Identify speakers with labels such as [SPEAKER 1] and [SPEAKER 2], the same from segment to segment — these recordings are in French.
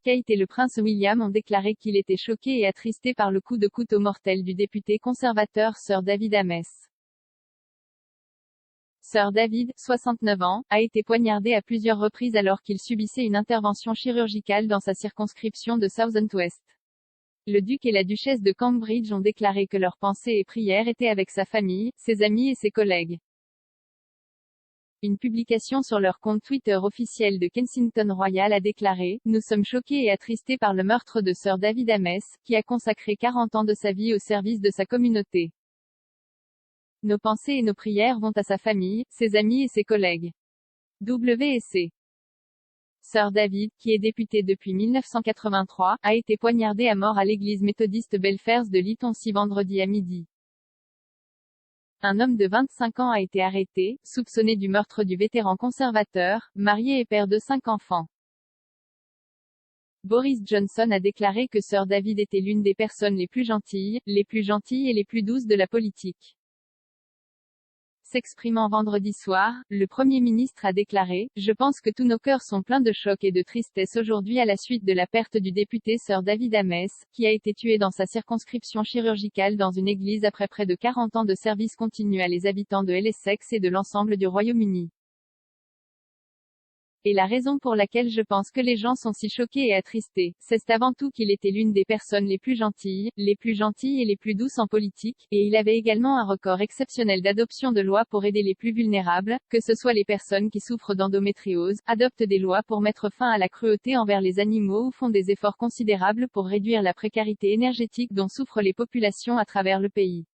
[SPEAKER 1] Kate et le prince William ont déclaré qu'il était choqué et attristé par le coup de couteau mortel du député conservateur Sir David Ames. Sir David, 69 ans, a été poignardé à plusieurs reprises alors qu'il subissait une intervention chirurgicale dans sa circonscription de Southend-West. Le duc et la duchesse de Cambridge ont déclaré que leurs pensées et prières étaient avec sa famille, ses amis et ses collègues. Une publication sur leur compte Twitter officiel de Kensington Royal a déclaré « Nous sommes choqués et attristés par le meurtre de Sir David Ames, qui a consacré 40 ans de sa vie au service de sa communauté. Nos pensées et nos prières vont à sa famille, ses amis et ses collègues. W.C. Sir David, qui est député depuis 1983, a été poignardé à mort à l'église méthodiste Belfairs de Leigh-on-Sea vendredi à midi. Un homme de 25 ans a été arrêté, soupçonné du meurtre du vétéran conservateur, marié et père de 5 enfants. Boris Johnson a déclaré que Sir David était l'une des personnes les plus gentilles et les plus douces de la politique. S'exprimant vendredi soir, le Premier ministre a déclaré « Je pense que tous nos cœurs sont pleins de choc et de tristesse aujourd'hui à la suite de la perte du député Sir David Ames, qui a été tué dans sa circonscription chirurgicale dans une église après près de 40 ans de service continu à les habitants de l'Essex et de l'ensemble du Royaume-Uni. Et la raison pour laquelle je pense que les gens sont si choqués et attristés, c'est avant tout qu'il était l'une des personnes les plus gentilles et les plus douces en politique, et il avait également un record exceptionnel d'adoption de lois pour aider les plus vulnérables, que ce soit les personnes qui souffrent d'endométriose, adoptent des lois pour mettre fin à la cruauté envers les animaux ou font des efforts considérables pour réduire la précarité énergétique dont souffrent les populations à travers le pays.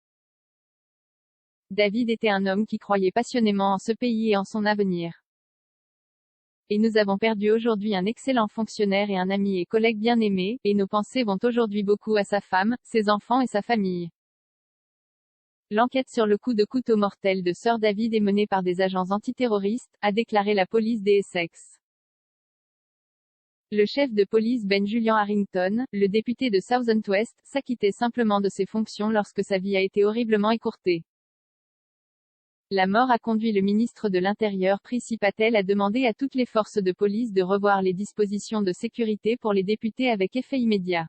[SPEAKER 1] David était un homme qui croyait passionnément en ce pays et en son avenir. Et nous avons perdu aujourd'hui un excellent fonctionnaire et un ami et collègue bien-aimé, et nos pensées vont aujourd'hui beaucoup à sa femme, ses enfants et sa famille. L'enquête sur le coup de couteau mortel de Sir David est menée par des agents antiterroristes, a déclaré la police des Essex. Le chef de police Ben Julian Harrington, le député de Southend-West, s'acquittait simplement de ses fonctions lorsque sa vie a été horriblement écourtée. La mort a conduit le ministre de l'Intérieur Priti Patel à demander à toutes les forces de police de revoir les dispositions de sécurité pour les députés avec effet immédiat.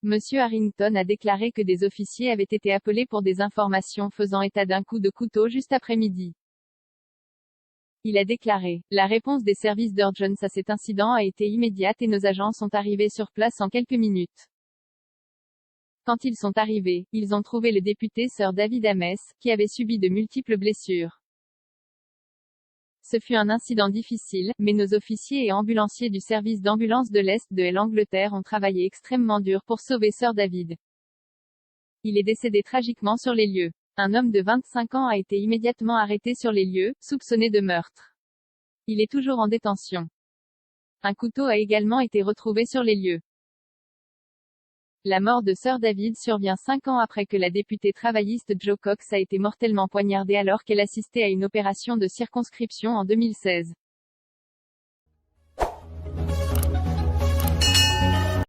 [SPEAKER 1] Monsieur Harrington a déclaré que des officiers avaient été appelés pour des informations faisant état d'un coup de couteau juste après midi. Il a déclaré « La réponse des services d'urgence à cet incident a été immédiate et nos agents sont arrivés sur place en quelques minutes. Quand ils sont arrivés, ils ont trouvé le député Sir David Ames, qui avait subi de multiples blessures. Ce fut un incident difficile, mais nos officiers et ambulanciers du service d'ambulance de l'Est de l'Angleterre ont travaillé extrêmement dur pour sauver Sir David. Il est décédé tragiquement sur les lieux. Un homme de 25 ans a été immédiatement arrêté sur les lieux, soupçonné de meurtre. Il est toujours en détention. Un couteau a également été retrouvé sur les lieux. La mort de Sir David survient 5 ans après que la députée travailliste Jo Cox a été mortellement poignardée alors qu'elle assistait à une opération de circonscription en 2016.